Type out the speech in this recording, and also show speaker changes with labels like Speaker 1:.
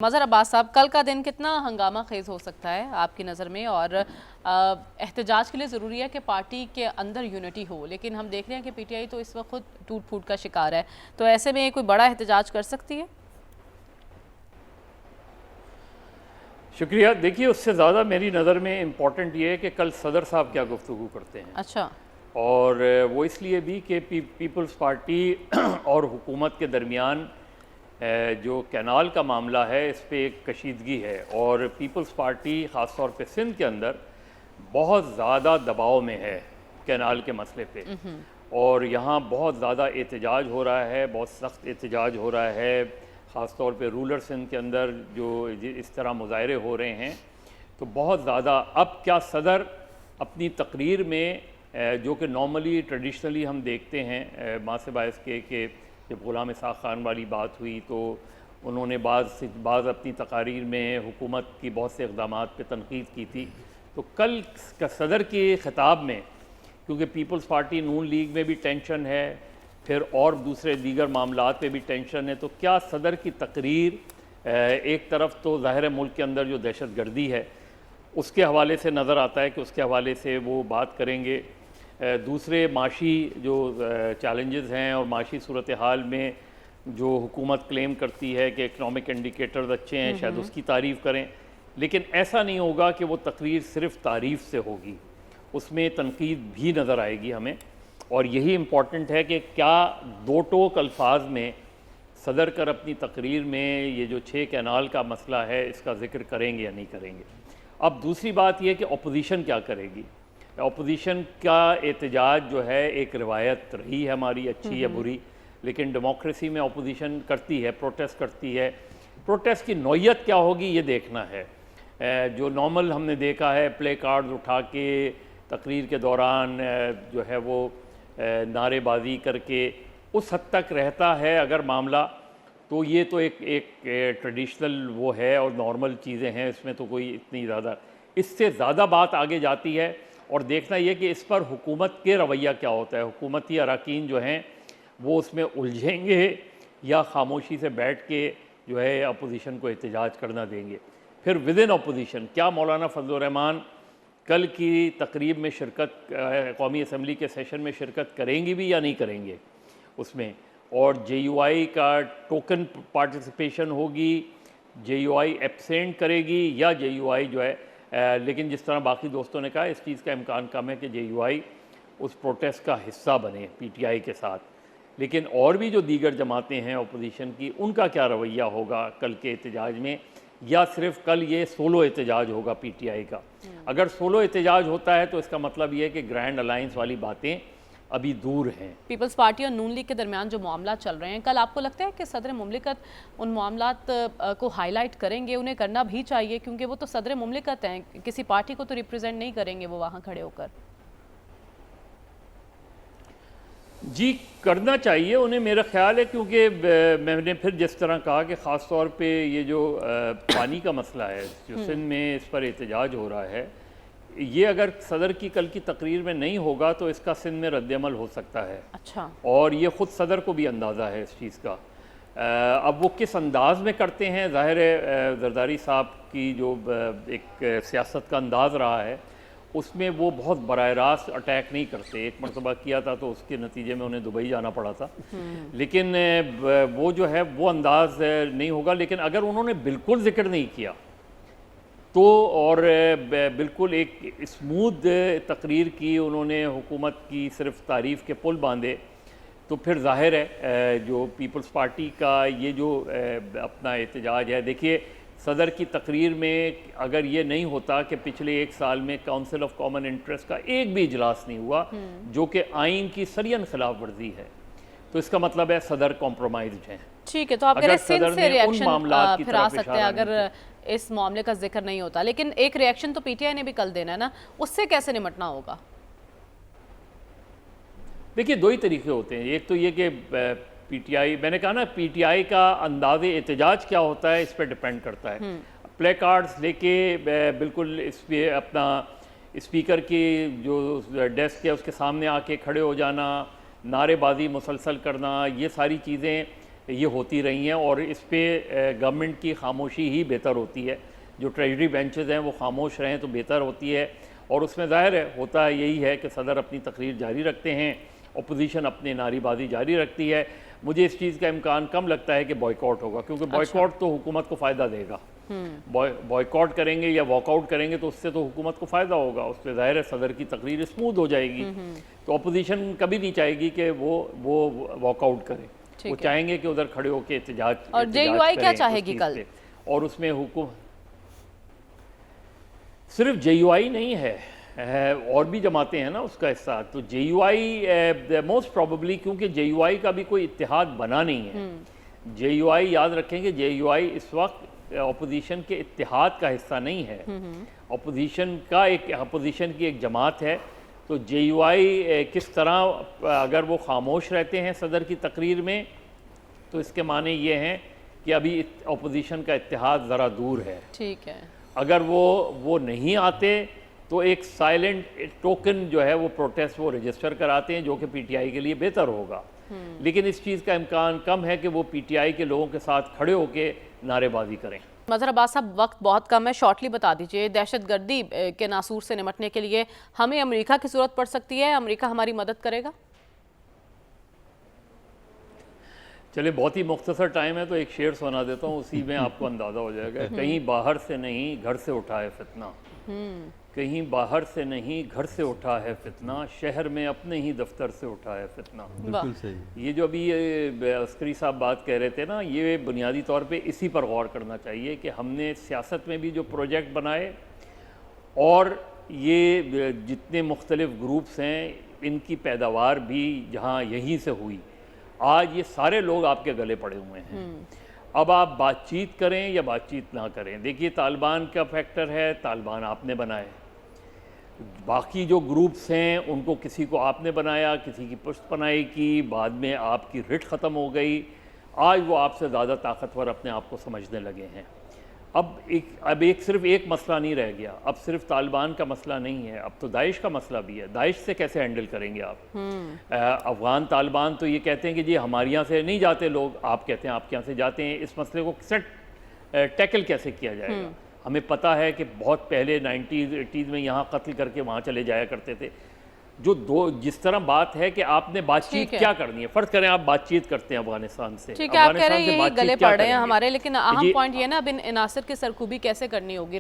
Speaker 1: मज़हर अब्बास साहब, कल का दिन कितना हंगामा खेज हो सकता है आपकी नज़र में? और एहतजाज के लिए ज़रूरी है कि पार्टी के अंदर यूनिटी हो, लेकिन हम देख रहे हैं कि पीटीआई तो इस वक्त खुद टूट फूट का शिकार है, तो ऐसे में कोई बड़ा एहतजाज कर सकती है?
Speaker 2: शुक्रिया। देखिए, उससे ज़्यादा मेरी नज़र में इम्पॉर्टेंट ये है कि कल सदर साहब क्या गुफ्तगू करते हैं।
Speaker 1: अच्छा।
Speaker 2: और वो इसलिए भी कि पीपल्स पार्टी और हुकूमत के दरमियान जो कैनाल का मामला है इस पर एक कशीदगी है, और पीपल्स पार्टी ख़ास तौर पे सिंध के अंदर बहुत ज़्यादा दबाव में है कैनाल के मसले पे, और यहाँ बहुत ज़्यादा एहतजाज हो रहा है, बहुत सख्त एहतजाज हो रहा है। ख़ास तौर पे रूरल सिंध के अंदर जो इस तरह मुजाहरे हो रहे हैं, तो बहुत ज़्यादा अब क्या सदर अपनी तकरीर में जो कि नॉर्मली ट्रेडिशनली हम देखते हैं माँ से बायस के कि जब ग़ुलाम इसाक़ ख़ान वाली बात हुई तो उन्होंने बाज़ अपनी तकारीर में हुकूमत की बहुत से इक़दामात पे तनक़ीद की थी, तो कल सदर के ख़िताब में, क्योंकि पीपल्स पार्टी नून लीग में भी टेंशन है, फिर और दूसरे दीगर मामलात पे भी टेंशन है, तो क्या सदर की तकरीर एक तरफ तो ज़ाहिर मुल्क के अंदर जो दहशत गर्दी है उसके हवाले से नज़र आता है कि उसके हवाले से वो बात करेंगे, दूसरे माशी जो चैलेंजेस हैं और माशी सूरत हाल में जो हुकूमत क्लेम करती है कि इकनॉमिक इंडिकेटर्स अच्छे हैं, शायद उसकी तारीफ़ करें। लेकिन ऐसा नहीं होगा कि वो तकरीर सिर्फ़ तारीफ़ से होगी, उसमें तनकीद भी नज़र आएगी हमें। और यही इम्पॉर्टेंट है कि क्या दो टोक अल्फाज में सदर कर अपनी तकरीर में ये जो 6 कैनाल का मसला है इसका ज़िक्र करेंगे या नहीं करेंगे। अब दूसरी बात यह कि अपोजिशन क्या करेगी। अपोजिशन का एहतजाज जो है एक रिवायत रही है हमारी, अच्छी या बुरी, लेकिन डेमोक्रेसी में अपोजिशन करती है, प्रोटेस्ट करती है। प्रोटेस्ट की नौयत क्या होगी ये देखना है। जो नॉर्मल हमने देखा है प्ले कार्ड उठा के तकरीर के दौरान जो है वो नारेबाजी करके उस हद तक रहता है अगर मामला, तो ये तो एक ट्रेडिशनल वो है और नॉर्मल चीज़ें हैं, इसमें तो कोई इतनी ज़्यादा, इससे ज़्यादा बात आगे जाती है। और देखना ये कि इस पर हुकूमत के रवैया क्या होता है, हुकूमती अरकान जो हैं वो उसमें उलझेंगे या खामोशी से बैठ के जो है अपोजिशन को एहतजाज करना देंगे। फिर विद इन अपोजिशन क्या मौलाना फजल रहमान कल की तकरीब में शिरकत, कौमी असम्बली के सेशन में शिरकत करेंगी भी या नहीं करेंगे उसमें, और JUI का टोकन पार्टिसिपेशन होगी, JUI एब्सेंट करेगी या JUI जो है लेकिन जिस तरह बाकी दोस्तों ने कहा इस चीज़ का इम्कान कम है कि JUI उस प्रोटेस्ट का हिस्सा बने PTI के साथ। लेकिन और भी जो दीगर जमातें हैं अपोजिशन की, उनका क्या रवैया होगा कल के एहतजाज में, या सिर्फ कल ये सोलो एहतजाज होगा PTI का। अगर सोलो एहतजाज होता है तो इसका मतलब ये है कि ग्रैंड अलायंस वाली बातें अभी दूर हैं।
Speaker 1: पीपल्स पार्टी और नून लीग के दरमियान जो मामला चल रहे हैं, कल आपको लगता है कि सदर मुमलिकत उन मामलात को हाईलाइट करेंगे? उन्हें करना भी चाहिए क्योंकि वो तो सदर मुमलिकत हैं, किसी पार्टी को तो रिप्रेजेंट नहीं करेंगे वो वहाँ खड़े होकर।
Speaker 2: जी करना चाहिए उन्हें, मेरा ख्याल है, क्योंकि मैंने फिर जिस तरह कहा कि ख़ास तौर पे ये जो पानी का मसला है जो सिंध में इस पर एहतजाज हो रहा है, ये अगर सदर की कल की तकरीर में नहीं होगा तो इसका सिंध में रद्दअमल हो सकता है।
Speaker 1: अच्छा।
Speaker 2: और ये ख़ुद सदर को भी अंदाज़ा है इस चीज़ का। अब वो किस अंदाज में करते हैं, ज़ाहिर है जरदारी साहब की जो एक सियासत का अंदाज़ रहा है उसमें वो बहुत बराह रास्त अटैक नहीं करते। एक मरतबा किया था तो उसके नतीजे में उन्हें दुबई जाना पड़ा था, लेकिन वो जो है वो अंदाज नहीं होगा। लेकिन अगर उन्होंने बिल्कुल जिक्र नहीं किया तो, और बिल्कुल एक स्मूथ तकरीर की उन्होंने, हुकूमत की सिर्फ तारीफ़ के पुल बांधे, तो फिर ज़ाहिर है जो पीपल्स पार्टी का ये जो अपना एहतजाज है, देखिए सदर की तकरीर में अगर ये नहीं होता कि पिछले 1 साल में काउंसिल ऑफ कॉमन इंटरेस्ट का एक भी इजलास नहीं हुआ जो कि आइन की सरियन खिलाफ वर्जी है, तो इसका मतलब है सदर कॉम्प्रोमाइज्ड हैं।
Speaker 1: ठीक है, तो आप कह रहे हैं सिंध से रिएक्शन फिर आ सकते हैं अगर इस मामले का जिक्र नहीं होता, लेकिन एक रिएक्शन तो PTI ने भी कल देना है ना, उससे कैसे निपटना होगा? देखिए
Speaker 2: दो ही तरीके होते हैं। एक तो ये कि PTI, मैंने कहा ना PTI का अंदाज़ एहतजाज क्या होता है इस पर डिपेंड करता है। प्ले कार्ड्स लेके बिल्कुल इस पर अपना स्पीकर की जो डेस्क है उसके सामने आके खड़े हो जाना, नारेबाजी मुसलसल करना, ये सारी चीज़ें ये होती रही हैं और इस पे गवर्नमेंट की खामोशी ही बेहतर होती है। जो ट्रेजरी बेंचेस हैं वो खामोश रहें तो बेहतर होती है, और उसमें ज़ाहिर है होता यही है कि सदर अपनी तकरीर जारी रखते हैं, अपोजिशन अपनी नारेबाजी जारी रखती है। मुझे इस चीज़ का इम्कान कम लगता है कि बॉयकॉट होगा, क्योंकि बॉयकॉट तो हुकूमत को फ़ायदा देगा। बॉयकॉट करेंगे या वॉकआउट करेंगे तो उससे तो हुकूमत को फ़ायदा होगा, उस पर ज़ाहिर है सदर की तकरीर स्मूथ हो जाएगी। तो अपोजिशन कभी नहीं चाहेगी कि वो वॉकआउट करे, वो चाहेंगे कि उधर खड़े होकर एहतजाज।
Speaker 1: और JUI क्या चाहेगी कल?
Speaker 2: और उसमें हुकूम सिर्फ JUI नहीं है, और भी जमातें हैं ना उसका हिस्सा। तो JUI मोस्ट प्रॉबली, क्योंकि JUI का भी कोई इत्तेहाद बना नहीं है। JUI याद रखेंगे, JUI इस वक्त अपोजिशन के इत्तेहाद का हिस्सा नहीं है। अपोजिशन की एक जमात है। तो JUI किस तरह अगर वो खामोश रहते हैं सदर की तकरीर में, तो इसके माने ये हैं कि अभी अपोजिशन का इत्तेहाद ज़रा दूर है।
Speaker 1: ठीक है।
Speaker 2: अगर वो नहीं आते तो एक साइलेंट टोकन जो है वो प्रोटेस्ट वो रजिस्टर कराते हैं, जो कि PTI के लिए बेहतर होगा। लेकिन इस चीज़ का इम्कान कम है कि वो PTI के लोगों के साथ खड़े होकर नारेबाजी करें।
Speaker 1: मज़हर अब्बास साहब, वक्त बहुत कम है, शॉर्टली बता दीजिए, दहशतगर्दी के नासूर से निपटने के लिए हमें अमेरिका की ज़रूरत पड़ सकती है, अमेरिका हमारी मदद करेगा?
Speaker 2: चलिए, बहुत ही मुख्तसर टाइम है तो एक शेर सुना देता हूँ, उसी में आपको अंदाज़ा हो जाएगा। कहीं बाहर से नहीं घर से उठा है फितना, कहीं बाहर से नहीं घर से उठा है फितना, शहर में अपने ही दफ्तर से उठा है फितना।
Speaker 3: बिल्कुल सही।
Speaker 2: ये जो अभी अस्करी साहब बात कह रहे थे ना, ये बुनियादी तौर पे इसी पर गौर करना चाहिए कि हमने सियासत में भी जो प्रोजेक्ट बनाए और ये जितने मुख्तलिफ ग्रुप्स हैं इनकी पैदावार भी जहाँ यहीं से हुई, आज ये सारे लोग आपके गले पड़े हुए हैं। अब आप बातचीत करें या बातचीत ना करें, देखिए तालिबान का फैक्टर है, तालिबान आपने बनाए, बाकी जो ग्रुप्स हैं उनको किसी को आपने बनाया, किसी की पुश्त पनाही की, बाद में आपकी रिट ख़त्म हो गई, आज वो आपसे ज़्यादा ताकतवर अपने आप को समझने लगे हैं। अब एक सिर्फ एक मसला नहीं रह गया, अब सिर्फ तालिबान का मसला नहीं है, अब तो दाइश का मसला भी है। दाइश से कैसे हैंडल करेंगे आप? अफ़गान तालिबान तो ये कहते हैं कि जी हमारे यहाँ से नहीं जाते लोग, आप कहते हैं आपके यहाँ से जाते हैं। इस मसले को टैकल कैसे किया जाएगा? हमें पता है कि बहुत पहले 90s 80s में यहाँ कत्ल करके वहाँ चले जाया करते थे। जिस तरह बात है कि आपने बातचीत क्या करनी है, फर्ज करें आप बातचीत करते हैं अफगानिस्तान से,
Speaker 1: ठीक है, आप कह रहे हैं ये गले पड़ रहे हैं हमारे, लेकिन अहम पॉइंट ये ना अब इन अनासर की सरखूबी कैसे करनी होगी।